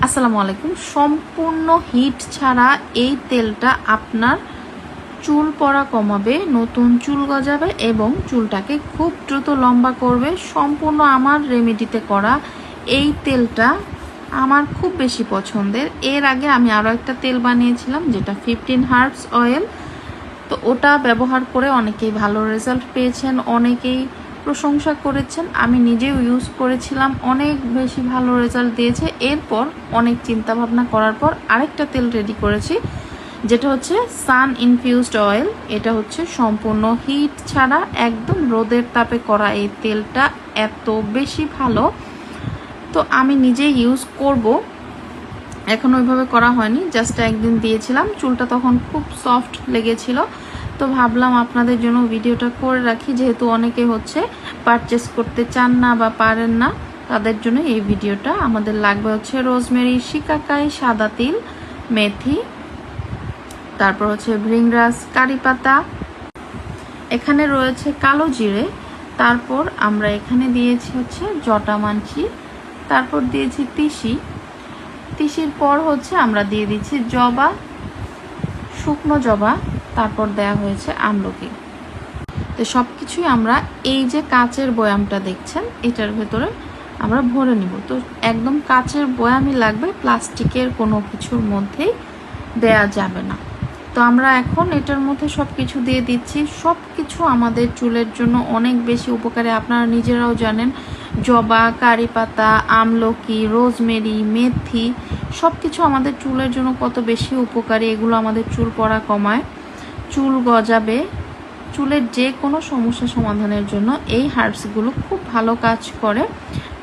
আসসালামু আলাইকুম। সম্পূর্ণ হিট ছাড়া এই তেলটা আপনার চুল পড়া কমাবে, নতুন চুল গজাবে এবং চুলটাকে খুব দ্রুত লম্বা করবে। সম্পূর্ণ আমার রেমেডিতে করা এই তেলটা আমার খুব বেশি পছন্দের। এর আগে আমি আরও একটা তেল বানিয়েছিলাম যেটা 15 হার্বস অয়েল। তো ওটা ব্যবহার করে অনেকেই ভালো রেজাল্ট পেয়েছেন, অনেকেই প্রশংসা করেছেন। আমি নিজেও ইউজ করেছিলাম, অনেক বেশি ভালো রেজাল্ট দিয়েছে। এরপর অনেক চিন্তা ভাবনা করার পর আরেকটা তেল রেডি করেছি যেটা হচ্ছে সান ইনফিউজড অয়েল। এটা হচ্ছে সম্পূর্ণ হিট ছাড়া একদম রোদের তাপে করা এই তেলটা এত বেশি ভালো। তো আমি নিজেই ইউজ করব, এখন ওইভাবে করা হয়নি, জাস্ট একদিন দিয়েছিলাম, চুলটা তখন খুব সফট লেগেছিল। তো ভাবলাম আপনাদের জন্য ভিডিওটা করে রাখি, যেহেতু অনেকে হচ্ছে পারচেস করতে চান না বা পারেন না, তাদের জন্য এই ভিডিওটা। আমাদের লাগবে হচ্ছে রোজমেরি, শিকাকাই, সাদা তিল, মেথি, তারপর হচ্ছে ভৃংরাজ, কারি পাতা, এখানে রয়েছে কালো জিরে, তারপর আমরা এখানে দিয়েছি হচ্ছে জটামানচি, তারপর দিয়েছি তিসি, তিসির পর হচ্ছে আমরা দিয়ে দিচ্ছি জবা, শুকনো জবা, তারপর দেয়া হয়েছে আমলকি। তো সব কিছুই আমরা এই যে কাচের বয়ামটা দেখছেন এটার ভেতরে আমরা ভরে নিব। তো একদম কাচের বয়ামই লাগবে, প্লাস্টিকের কোনো কিছুর মধ্যেই দেয়া যাবে না। তো আমরা এখন এটার মধ্যে সব কিছু দিয়ে দিচ্ছি। সব কিছু আমাদের চুলের জন্য অনেক বেশি উপকারী, আপনারা নিজেরাও জানেন। জবা, কারি পাতা, আমলকি, রোজমেরি, মেথি সব কিছু আমাদের চুলের জন্য কত বেশি উপকারী। এগুলো আমাদের চুল পড়া কমায়, চুল গজাবে, চুলের যে কোনো সমস্যা সমাধানের জন্য এই হার্বসগুলো খুব ভালো কাজ করে।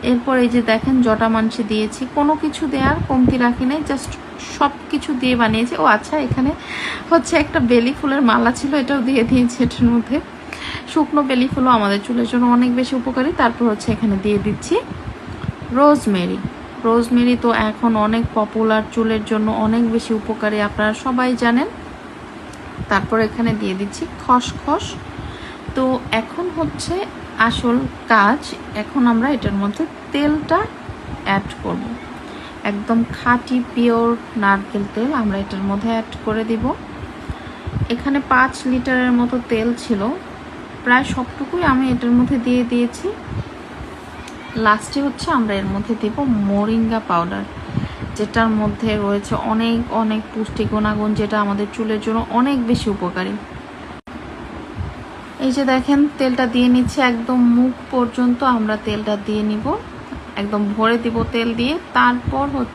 এরপর এই যে দেখেন জটামানসি দিয়েছি, কোনো কিছু দেওয়ার কমতি রাখি নাই, জাস্ট সব কিছু দিয়ে বানিয়েছি। ও আচ্ছা, এখানে হচ্ছে একটা বেলি ফুলের মালা ছিল, এটাও দিয়ে দিয়েছি এটার মধ্যে। শুকনো বেলি ফুলও আমাদের চুলের জন্য অনেক বেশি উপকারী। তারপর হচ্ছে এখানে দিয়ে দিচ্ছি রোজমেরি। রোজমেরি তো এখন অনেক পপুলার, চুলের জন্য অনেক বেশি উপকারী, আপনারা সবাই জানেন। তারপর এখানে দিয়ে দিচ্ছি খসখস। তো এখন হচ্ছে আসল কাজ, এখন আমরা এটার মধ্যে তেলটা অ্যাড করব। একদম খাঁটি পিওর নারকেল তেল আমরা এটার মধ্যে অ্যাড করে দিব। এখানে 5 লিটারের মতো তেল ছিল, প্রায় সবটুকুই আমি এটার মধ্যে দিয়ে দিয়েছি। লাস্টে হচ্ছে আমরা এর মধ্যে দেব মোরিঙ্গা পাউডার, যেটার মধ্যে রয়েছে অনেক অনেক পুষ্টি গুণাগুণ, যেটা আমাদের চুলের জন্য অনেক বেশি উপকারী। এই যে দেখেন তেলটা দিয়ে নিচ্ছে, একদম মুখ পর্যন্ত আমরা তেলটা দিয়ে নিব, একদম ভরে দিব তেল দিয়ে। তারপর